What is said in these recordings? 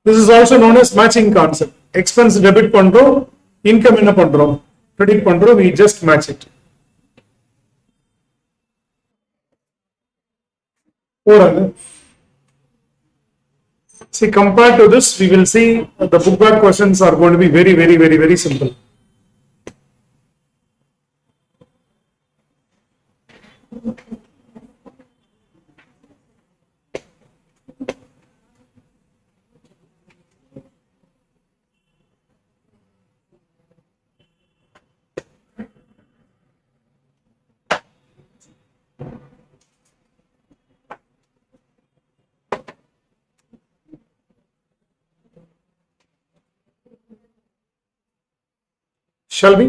This is also known as matching concept. Expense debit pandrom, income enna pandrom, credit pandrom, we just match it. See, compared to this, we will see the book bag questions are going to be very simple. Shall we?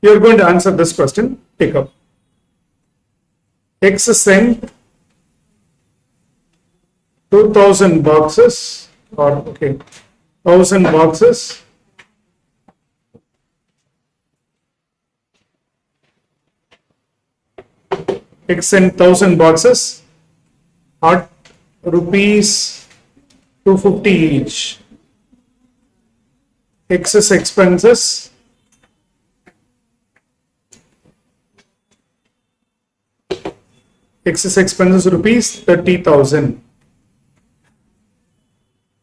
You are going to answer this question. Pick up. X sent 2000 boxes, or okay, 1000 boxes. X sent 1000 boxes at rupees 250 each. Excess expenses rupees 30,000.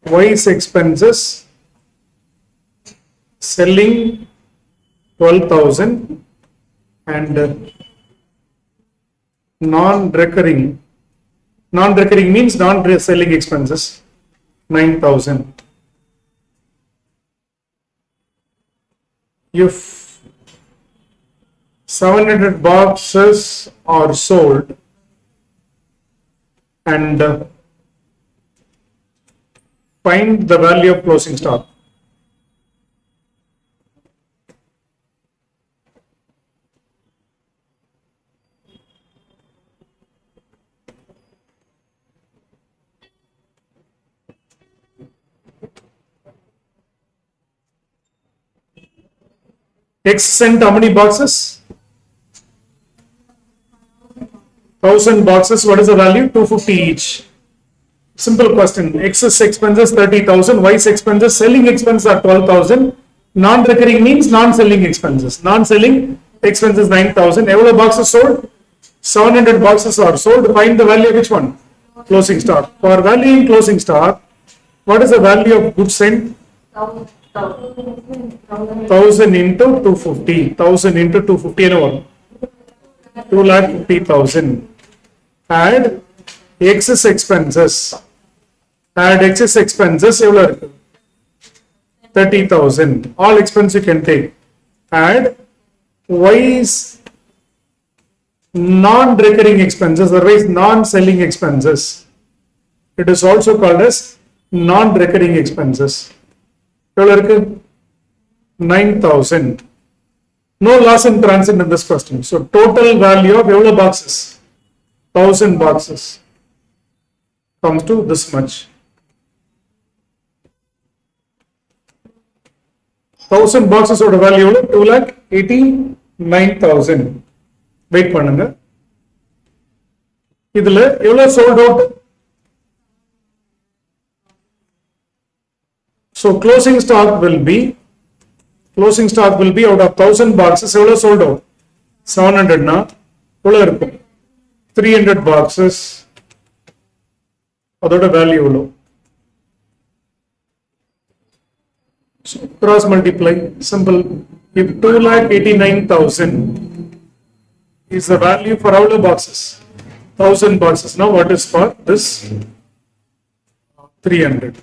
Y's expenses selling 12,000 and non-recurring means non-selling expenses 9,000. If 700 boxes are sold and find the value of closing stock. X sent how many boxes? 1000 boxes. What is the value? 250 each. Simple question. X's expenses 30,000. Y's expenses, selling expenses are 12,000. Non-recurring means non-selling expenses. Non-selling expenses 9,000. Evlo boxes sold? 700 boxes are sold. Find the value of which one? Closing stock. For valuing closing stock, what is the value of goods sent? 1000 into 250. 1000 into 250 and what? 2,50,000. Add excess expenses. Add excess expenses. 30,000. All expense you can take. Add Y's non-recurring expenses, otherwise non-selling expenses. It is also called as non-recurring expenses. 9,000. No loss in transit in this question. So total value of evlo boxes? 1000 boxes comes to this much. 1000 boxes oda value 2,89,000. Wait பண்ணுங்க. இதுல எவ்வளவு sold out? So closing stock will be out of 1000 boxes எவ்வளவு sold out? 700 னா எவ்வளவு இருக்கும்? 300 boxes. அதோட value எவ்வளவு? So cross multiply, simple. If 2,89,000 is the value for all the boxes, 1000 boxes. Now what is for this? 300.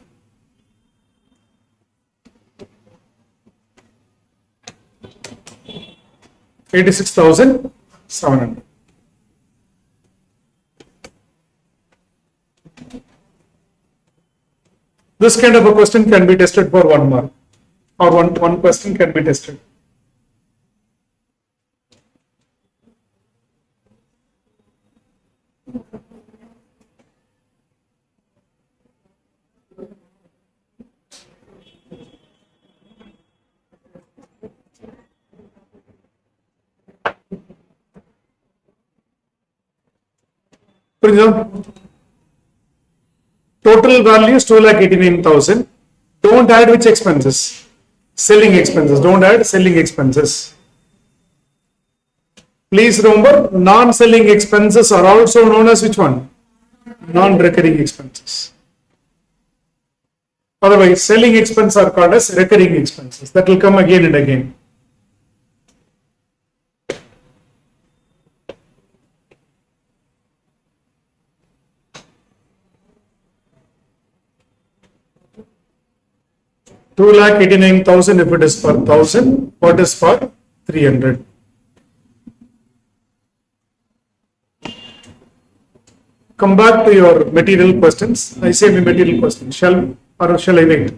$86,700. This kind of a question can be tested for 1 mark, or one question can be tested. Total value is 2,89,000. Don't add which expenses? Selling expenses. Don't add selling expenses. Please remember, non-selling expenses are also known as which one? Non-recurring expenses. Otherwise, selling expenses are called as recurring expenses. That will come again and again. $2,89,000 if it is for 1,000. What is for 300? Come back to your material questions. I say my material questions. Shall I wait?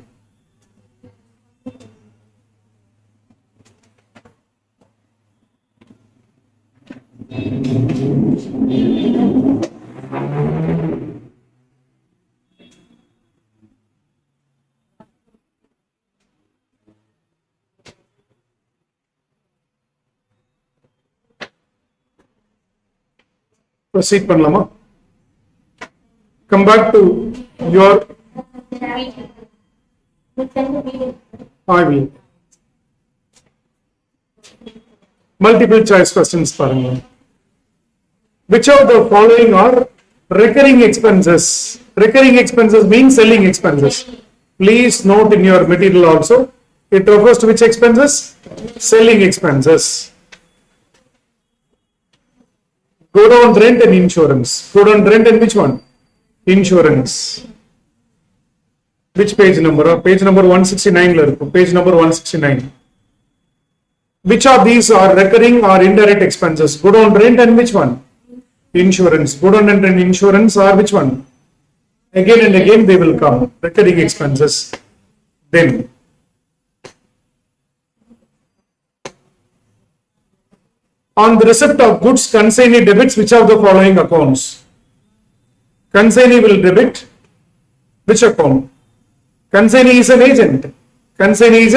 Proceed பண்ணலாமா? Come back to your. I will. Multiple choice questions பாருங்க. Which of the following are recurring expenses? Recurring expenses means selling expenses. Please note in your material also. It refers to which expenses? Selling expenses. Go down rent and insurance. Go down rent and which one? Insurance. Which page number? Page number 169. Page number 169. Which of these are recurring or indirect expenses? Go down rent and which one? Insurance. Go down rent and insurance are which one? Again and again they will come. Recurring expenses. Then on the receipt of goods, consignee debits which of the following accounts? Consignee will debit which account? Consignee is an agent. Consignee is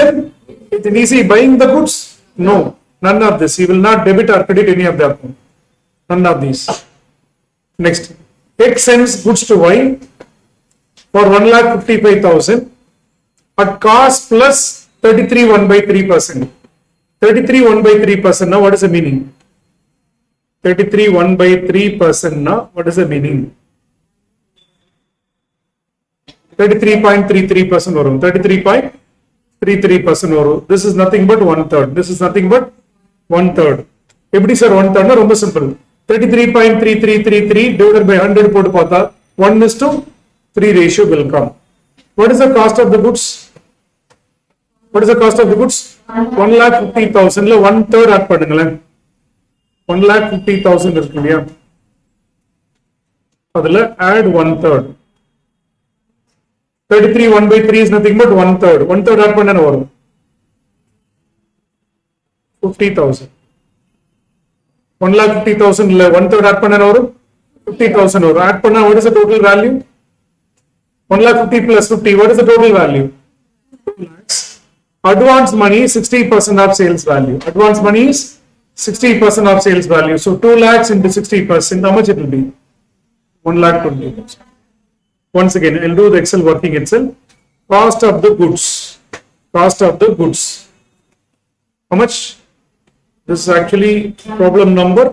is he buying the goods? No, none of this. He will not debit or credit any of the account. None of these. Next, X sends goods to Y for 1,55,000 at cost plus 33 1/3%. 33 1/3%. Now, what is the meaning? 33 1/3%. Now, what is the meaning? 33.33% varum. 33.33% varum. This is nothing but 1/3. This is nothing but 1/3. Eppadi sir 1/3 na romba simple. 33.3333 divided by 100 போட்டு பார்த்தா 1:3 ratio will come. What is the cost of the goods? What is the cost of the goods? 1,50,000 ல 1/3 add பண்ணுங்களேன். 1,50,000 இருக்கு இல்லையா? அதுல add 1/3. 33 1/3 is nothing but 1/3. 1/3 add பண்ணா வரும் 50,000. 1,50,000 ல 1/3 add பண்ணா வரும் 50,000 வரும். Add பண்ணா what is the total value? 1,50,000 plus 50. What is the total value? 2 lakhs. Advance money is 60% of sales value. Advance money is 60% of sales value. So 2 lakhs into 60%. How much it will be? 1,20,000. Once again, I'll do the Excel working itself. Cost of the goods. Cost of the goods. How much? This is actually problem number.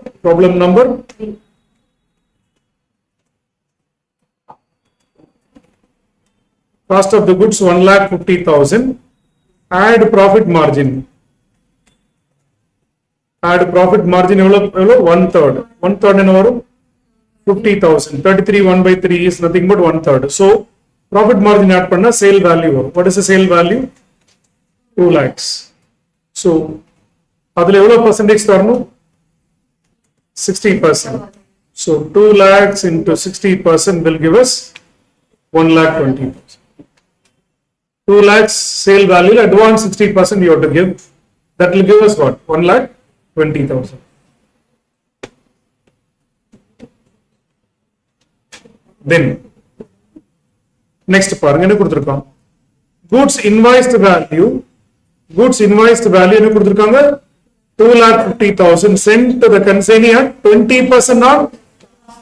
Cost of the goods 1,50,000. Add profit margin. Add profit margin eவ்வளோ 1/3. 1/3 என்ன வரும்? 50,000. 33 1/3 is nothing but 1/3. So profit margin add பண்ணா sale value வரும். What is the sale value? 2 lakhs. So அதுல எவ்வளோ percentage தரணும்? 60%. So 2 lakhs into 60% will give us 1,20,000. 2 lakhs sale value, advance 60% you have to give. That will give us what? 1,20,000. Then next பாருங்க என்ன கொடுத்திருக்காங்க? Goods invoiced value என்ன கொடுத்திருக்காங்க? 2,50,000 sent to the consignee at 20% on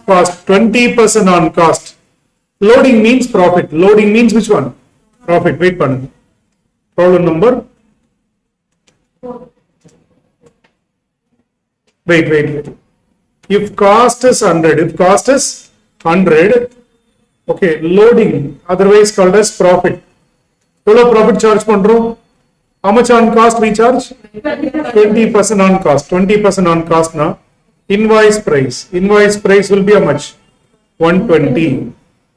Cost, 20% on cost. Loading means profit. Loading means which one? Profit. Wait, pardon. Problem number. Wait. If cost is 100, okay, loading, otherwise called as profit. Total profit charge pandrom. How much on cost we charge? 20% on cost. 20% on cost now. Invoice price. Invoice price will be how much? 120.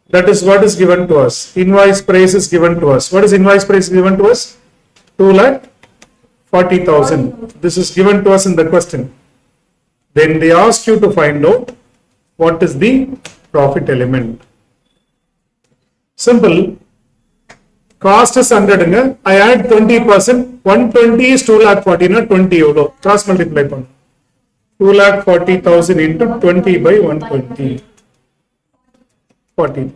That is what is given to us. Invoice price is given to us. What is invoice price given to us? 2,40,000. This is given to us in the question. Then they ask you to find out what is the profit element. Simple. Cost is 100. I add 20%. 120 is 2,40,000. Not 20 euro. Cross multiply. 2,40,000 into 20 by 120. 40.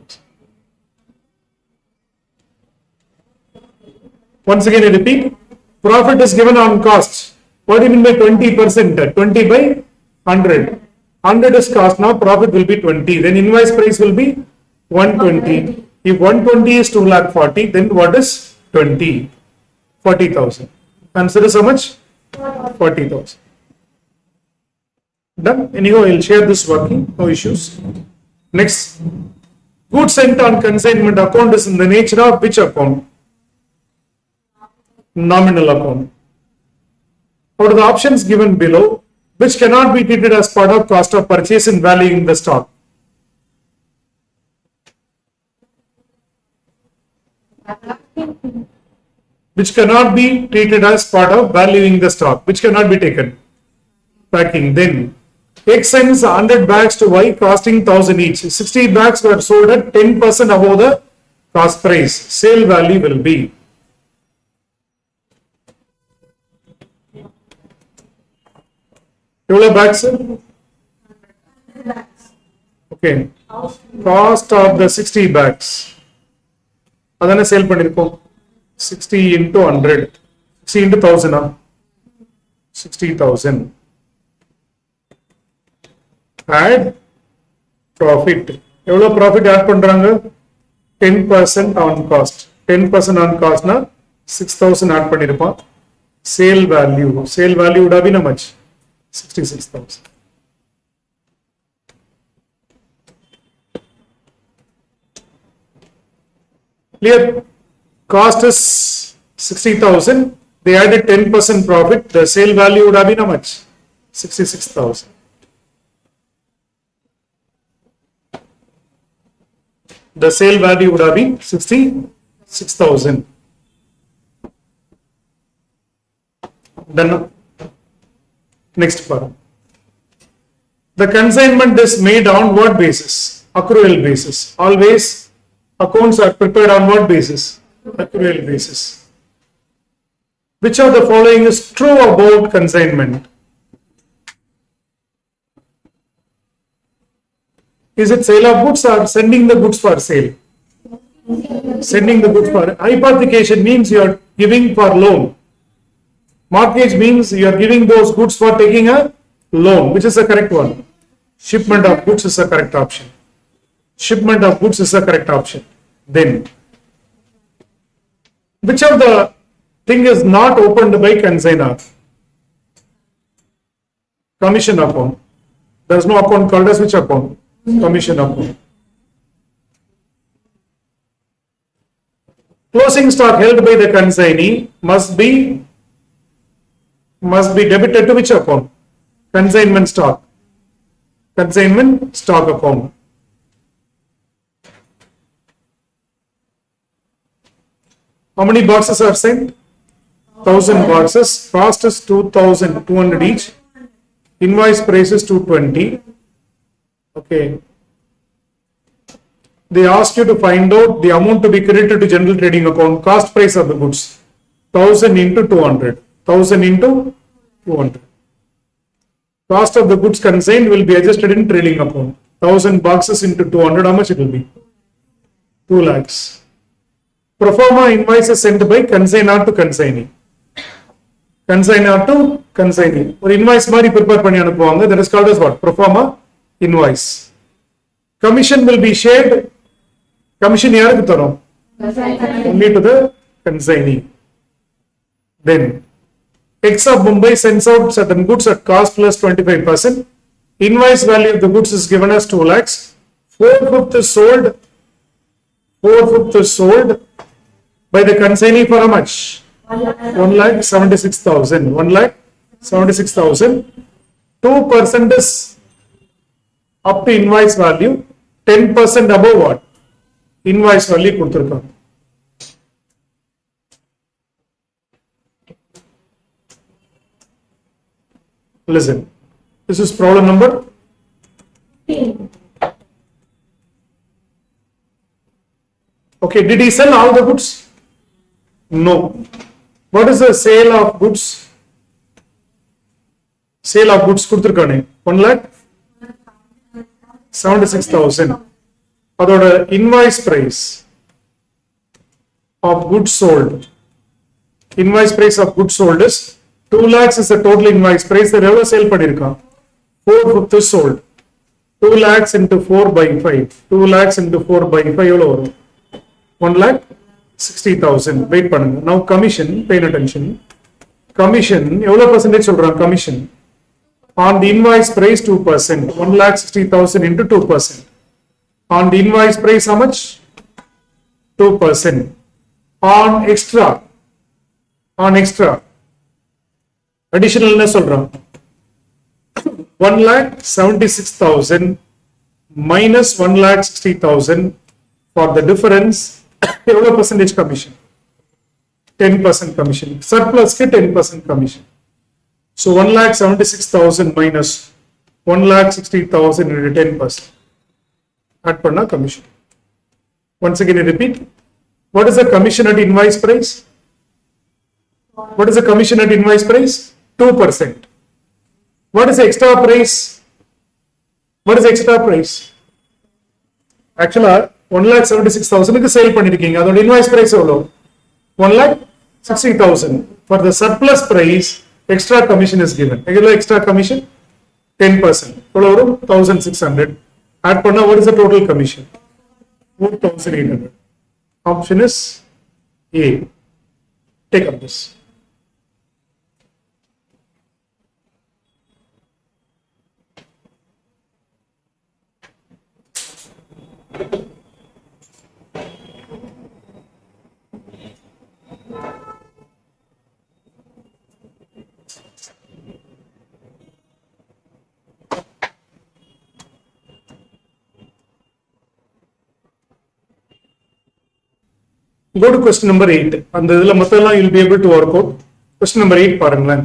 Once again, I repeat. Profit is given on cost. What do you mean by 20%? 20 by 100. 100 is cost. Now profit will be 20. Then invoice price will be 120. If 120 is 2,40,000, then what is 20? 40,000. Answer is how much? 40,000. Done. Anyhow, I will share this working. No issues. Next. Goods sent on consignment account is in the nature of which account? Nominal account. Out of the options given below, which cannot be treated as part of cost of purchase in valuing the stock? Which cannot be treated as part of valuing the stock, which cannot be taken. Packing. Then X sends 100 bags to Y costing 1,000 each. 60 bags were sold at 10% above the cost price. Sale value will be. How many bags? Okay. Cost of the 60 bags. Adana sale panirkom. 60 into 100. 60 into 1,000. 60,000. Add profit. Eவ்வளவு profit add பண்றாங்க? 10% on cost. 10% on cost na 6,000 add பண்ணிருப்பான். Sale value. Sale value would have been how much? 66,000. Clear? Cost is 60,000. They added 10% profit. The sale value would have been how much? 66,000. The sale value would have been 66,000. Done. Next part. The consignment is made on what basis? Accrual basis. Always accounts are prepared on what basis? Accrual basis. Which of the following is true about consignment? Is it sale of goods or sending the goods for sale? Sending the goods for hypothecation means you are giving for loan. Mortgage means you are giving those goods for taking a loan. Which is the correct one? Shipment of goods is the correct option. Shipment of goods is the correct option. Then, which of the thing is not opened by consignor? Commission account. There is no account called as which account? Commission account. Closing stock held by the consignee must be debited to which account? Consignment stock. Consignment stock account. How many boxes are sent? 1,000 boxes. Cost is 2,200 each. Invoice price is 220. Okay. They ask you to find out the amount to be credited to general trading account. Cost price of the goods. 1,000 into 200. 1,000 into 200. Cost of the goods consigned will be adjusted in trading account. 1,000 boxes into 200. How much it will be? 2 lakhs. Pro forma invoice is sent by consignor to consignee. Consignor to consignee. Or invoice mari prepare பண்ணி அனுப்புவாங்க. That is called as what? Pro forma invoice. Commission will be shared. Commission யாருக்கு தரும்? Only to the consignee. Then X of Mumbai sends out certain goods at cost plus 25%. Invoice value of the goods is given as 2 lakhs. 4/5 is sold. 4/5 is sold by the consignee for how much? 1,76,000. 1,76,000. 2% is up to invoice value. 10% above what? Invoice value கொடுத்திருக்காங்க. Listen, this is problem number 10. Okay, did he sell all the goods? No. What is the sale of goods? Sale of goods கொடுத்திருக்கானே 1,76,000. அதோட invoice price of goods sold. Invoice price of goods sold is 2 lakhs is the total invoice price. The எவ்வளவு sale பண்ணிருக்கான்? 4/5 is sold. 2 lakhs into 4 by 5. 2 lakhs into 4 by 5 எவ்வளவு வரும்? 1,60,000. Wait பண்ணுங்க. Now commission, pay attention. Commission எவ்வளவு percentage சொல்றான்? Commission on the invoice price 2%. 1,60,000 into 2%. On the invoice price how much? 2%. On extra. Additional என்ன சொல்றான்? 1,76,000 minus 1,60,000 for the difference. எவ்வளவு percentage commission? 10% commission. Surplus க்கு 10% commission. So 1,76,000 minus 1,60,000 into 10%. Add panna commission. Once again I repeat. What is the commission at invoice price? What is the commission at invoice price? 2%. What is the extra price? What is the extra price? Actually 1,76,000 க்கு sale பண்ணிருக்கீங்க. அதோட invoice price எவ்வளவு? 1,60,000. For the surplus price, extra commission is given. எவ்வளவு extra commission? 10%. எவ்வளவு வரும்? 1,600. Add panna, what is the total commission? 4,800. Option is A. Take up this. Go to question number 8. And the you'll be able to work out. Question number 8 பாருங்களேன்.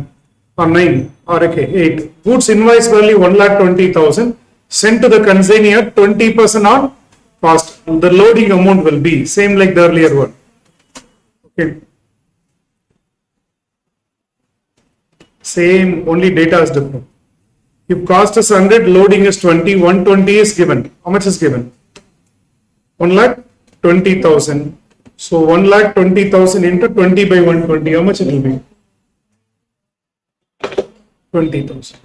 Or 9 or okay 8. Goods invoice value 1,20,000 sent to the consignee at 20% on cost. The loading amount will be same like the earlier one. Okay. Same, only data is different. If cost is 100, loading is 20, 120 is given. How much is given? 1,20,000. So 1,20,000 into 20 by 120, how much it will be? 20,000.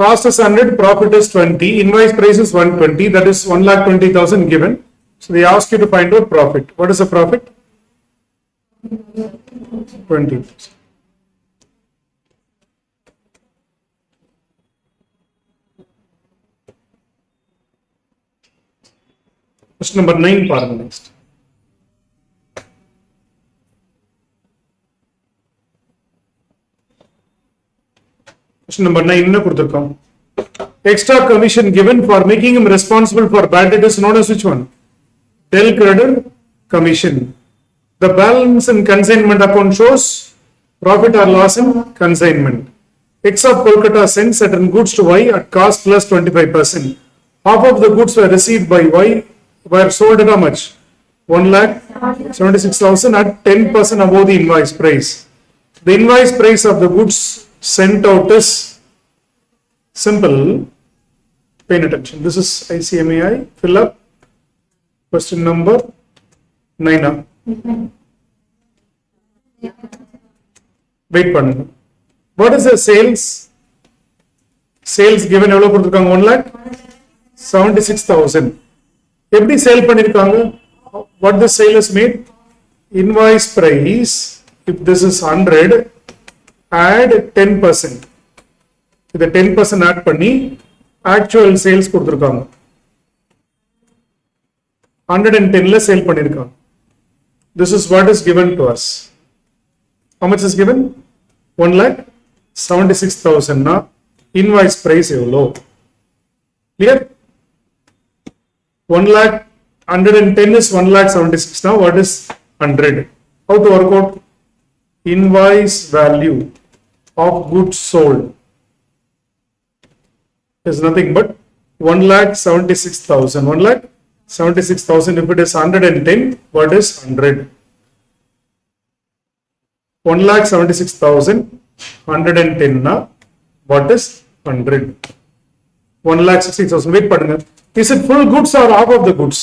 Cost is 100, profit is 20, invoice price is 120, that is 1,20,000 given. So they ask you to find out profit. What is the profit? 20,000. Question number 9 பாருங்க next. Question number 9 என்ன கொடுத்திருக்கோம்? Extra commission given for making him responsible for bad debt is known as which one? Del credit commission. The balance in consignment account shows profit or loss in consignment. X of Kolkata sent certain goods to Y at cost plus 25%. Half of the goods were received by Y were sold at how much? 1,76,000 at 10% above the invoice price. The invoice price of the goods sent out is simple. Pay attention. This is ICMAI. Fill up. Question number 9. Wait பண்ணுங்க. What is the sales? Sales given எவ்வளவு கொடுத்திருக்காங்க? 1,76,000. எப்படி sale பண்ணிருக்காங்க? What the sale is made? Invoice price, if this is 100, add 10%. இத 10% add பண்ணி actual sales கொடுத்திருக்காங்க. 110ல sale பண்ணிருக்காங்க. This is what is given to us. How much is given? 1,76,000 na invoice price எவ்வளோ? Clear? 110 is 1,76,000. Now what is 100? How to work out? Invoice value of goods sold is nothing but 1,76,000. 1,76,000. If it is 110, what is 100? 1,76,000, 110 na what is 100? 1,60,000. Wait பண்ணுங்க. Is it full goods or half of the goods?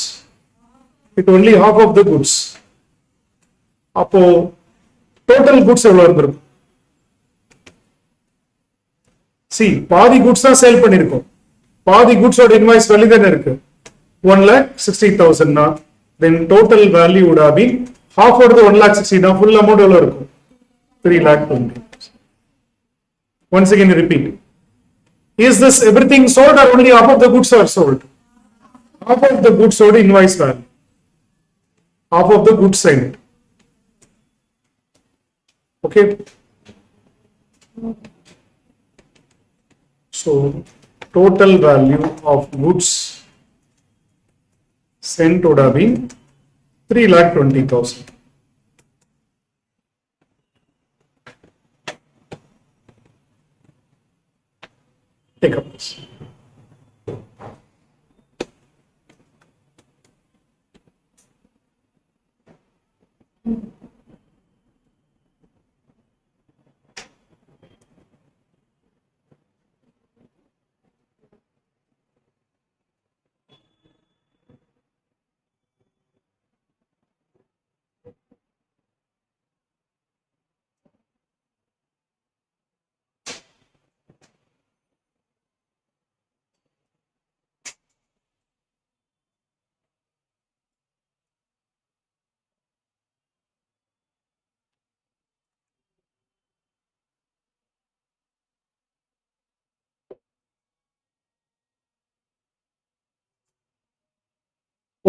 It only half of the goods. அப்போ total goods எவ்வளவு இருந்திருக்கும்? See, பாதி goods தான் sale பண்ணிருக்கோம். பாதி goods ஓட invoice value தானே இருக்கு. 1,60,000 na then total value would have been half of the 1,60,000 na full amount எவ்வளவு இருக்கும்? 3,20,000. Once again repeat. Is this everything sold or only half of the goods are sold? Half of the goods sold invoice value. Half of the goods sent. Okay. So total value of goods sent would have been 3,20,000. Take up this.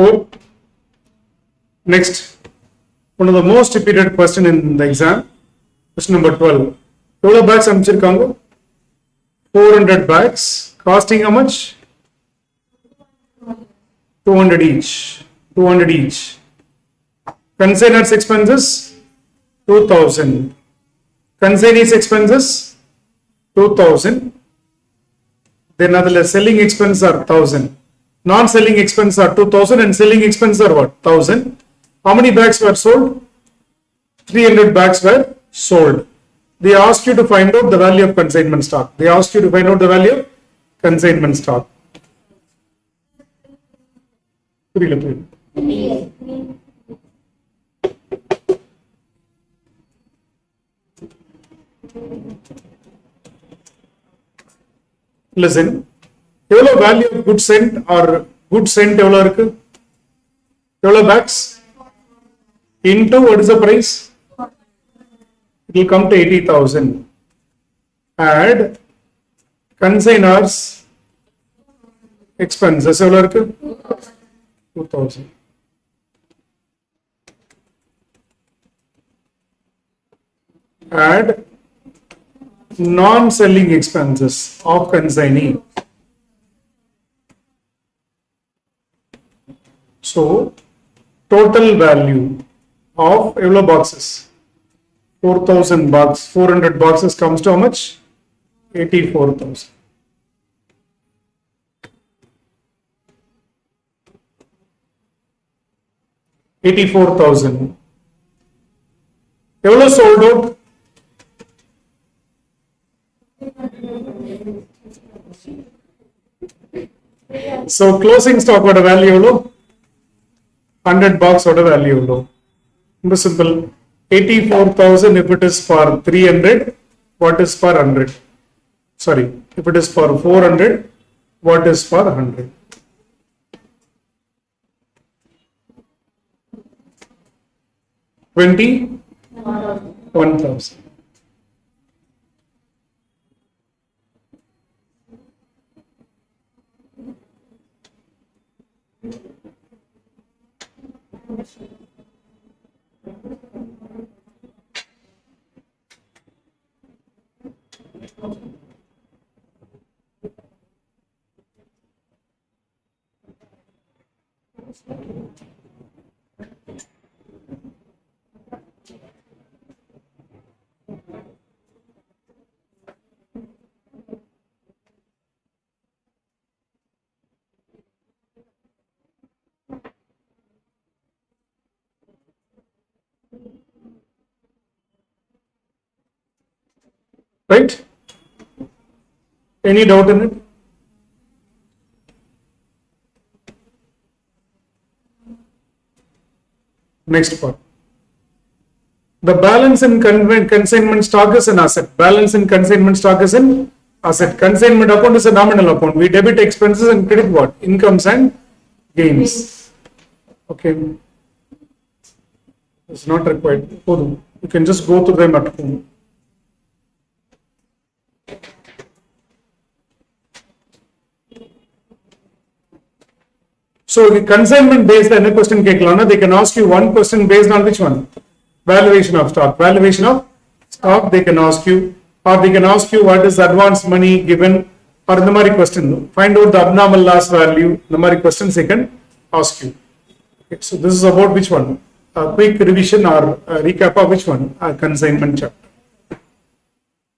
Oh, next, one of the most repeated question in the exam, question number 12. Total bags அமைச்சிருக்காங்க 400 bags, costing how much? 200 each. 200 each. Consignors expenses 2,000. Consignees expenses 2,000. Then other selling expenses are 1,000. Non-selling expenses are 2,000 and selling expenses are what? 1,000. How many bags were sold? 300 bags were sold. They asked you to find out the value of consignment stock. They asked you to find out the value of consignment stock. Listen. எவ்வளவு value of good sent or good sent எவ்வளவு இருக்கு? எவ்வளவு packs into what is the price? It will come to 80,000. Add consignors expenses எவ்வளவு இருக்கு? 2,000. Add non-selling expenses of consignee. So, total value of எவ்வளவு boxes? 4,000 box, 400 boxes comes to how much? 84,000. 84,000. எவ்வளவு sold out? So, closing stock ஓட value எவ்வளவு? 100 box order value low. ரொம்ப simple. 84,000 if it is for 300, what is for 100? Sorry, if it is for 400, what is for 100? 21,000. Right? Any doubt in it? Next part. The balance in consignment stock is an asset. Balance in consignment stock is an asset. Consignment account is a nominal account. We debit expenses and credit what? Incomes and gains. Okay. It's not required. You can just go through them at home. So the consignment based any question கேட்கலாம்னா they can ask you one question based on which one? Valuation of stock. Valuation of stock they can ask you, or they can ask you what is the advance money given, or இந்த மாதிரி question. Find out the abnormal loss value. இந்த மாதிரி questions they can ask you. Okay, so this is about which one? A quick revision or recap of which one? Consignment chapter.